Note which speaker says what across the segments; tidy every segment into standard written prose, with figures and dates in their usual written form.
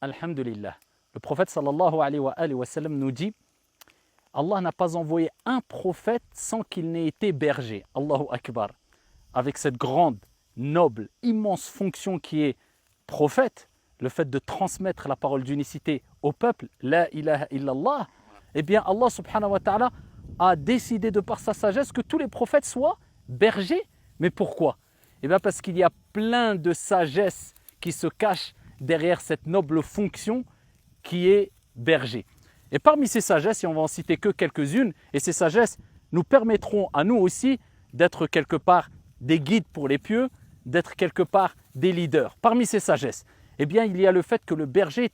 Speaker 1: Alhamdulillah. Le prophète sallallahu alayhi wa sallam nous dit: Allah n'a pas envoyé un prophète sans qu'il n'ait été berger. Allahu Akbar. Avec cette grande, noble, immense fonction qui est prophète, le fait de transmettre la parole d'unicité au peuple, la ilaha illallah, eh bien Allah subhanahu wa ta'ala a décidé de par sa sagesse que tous les prophètes soient bergers. Mais pourquoi? Eh bien parce qu'il y a plein de sagesse qui se cache derrière cette noble fonction qui est berger. Et parmi ces sagesses, et on va en citer que quelques-unes, et ces sagesses nous permettront à nous aussi d'être quelque part des guides pour les pieux, d'être quelque part des leaders. Parmi ces sagesses, eh bien, il y a le fait que le berger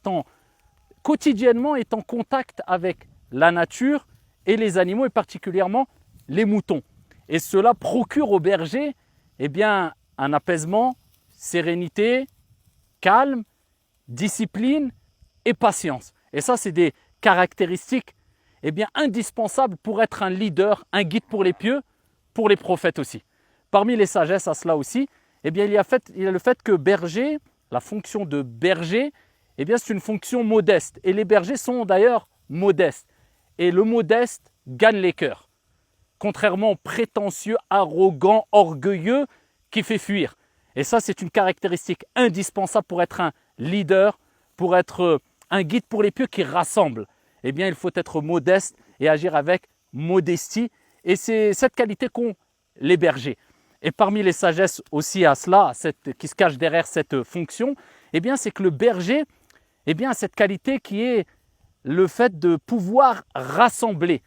Speaker 1: quotidiennement est en contact avec la nature et les animaux, et particulièrement les moutons. Et cela procure au berger eh bien, un apaisement, sérénité, calme, discipline et patience. Et ça, c'est des caractéristiques eh bien, indispensables pour être un leader, un guide pour les pieux, pour les prophètes aussi. Parmi les sagesses à cela aussi, eh bien, il y a le fait que berger, la fonction de berger, eh bien, c'est une fonction modeste. Et les bergers sont d'ailleurs modestes. Et le modeste gagne les cœurs. Contrairement au prétentieux, arrogant, orgueilleux qui fait fuir. Et ça, c'est une caractéristique indispensable pour être un leader, pour être un guide pour les pieux qui rassemble. Eh bien, il faut être modeste et agir avec modestie. Et c'est cette qualité qu'ont les bergers. Et parmi les sagesses aussi à cela, qui se cache derrière cette fonction, eh bien, c'est que le berger eh bien, a cette qualité qui est le fait de pouvoir rassembler,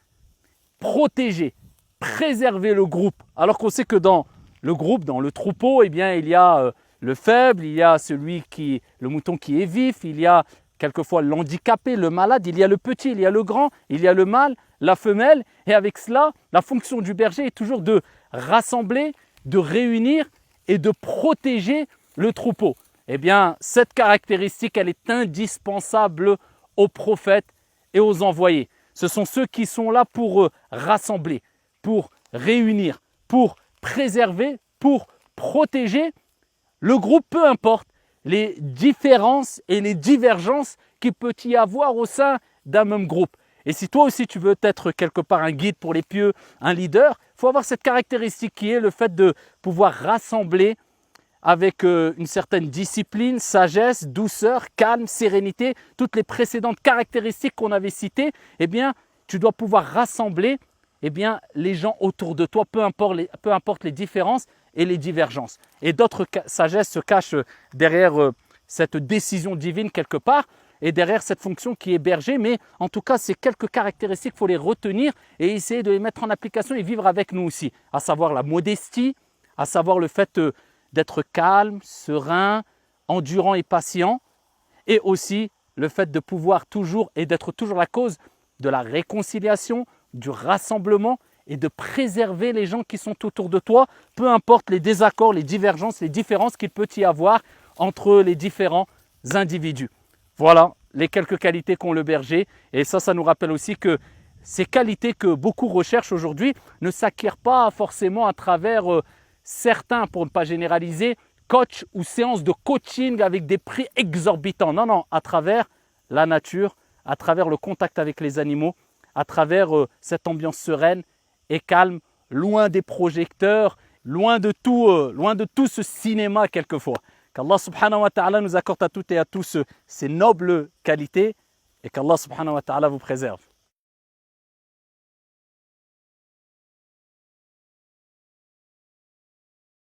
Speaker 1: protéger, préserver le groupe. Alors qu'on sait que dans le groupe, dans le troupeau, eh bien, il y a le faible, il y a le mouton qui est vif, il y a quelquefois l'handicapé, le malade, il y a le petit, il y a le grand, il y a le mâle, la femelle. Et avec cela, la fonction du berger est toujours de rassembler, de réunir et de protéger le troupeau. Eh bien, cette caractéristique, elle est indispensable aux prophètes et aux envoyés. Ce sont ceux qui sont là pour rassembler, pour réunir, pour préserver, pour protéger le groupe, peu importe les différences et les divergences qu'il peut y avoir au sein d'un même groupe. Et si toi aussi tu veux être quelque part un guide pour les pieux, un leader, il faut avoir cette caractéristique qui est le fait de pouvoir rassembler avec une certaine discipline, sagesse, douceur, calme, sérénité, toutes les précédentes caractéristiques qu'on avait citées. Eh bien, tu dois pouvoir rassembler eh bien, les gens autour de toi, peu importe les différences et les divergences. Et d'autres sagesses se cachent derrière cette décision divine quelque part et derrière cette fonction qui est berger. Mais en tout cas, ces quelques caractéristiques, il faut les retenir et essayer de les mettre en application et vivre avec nous aussi. À savoir la modestie, à savoir le fait d'être calme, serein, endurant et patient. Et aussi le fait de pouvoir toujours et d'être toujours la cause de la réconciliation, du rassemblement et de préserver les gens qui sont autour de toi, peu importe les désaccords, les divergences, les différences qu'il peut y avoir entre les différents individus. Voilà les quelques qualités qu'ont le berger. Et ça nous rappelle aussi que ces qualités que beaucoup recherchent aujourd'hui ne s'acquièrent pas forcément à travers certains, pour ne pas généraliser, coachs ou séances de coaching avec des prix exorbitants. Non, non, à travers la nature, à travers le contact avec les animaux, à travers cette ambiance sereine et calme, loin des projecteurs, loin de tout ce cinéma quelquefois. Qu'Allah subhanahu wa ta'ala nous accorde à toutes et à tous ces nobles qualités et qu'Allah subhanahu wa ta'ala vous préserve.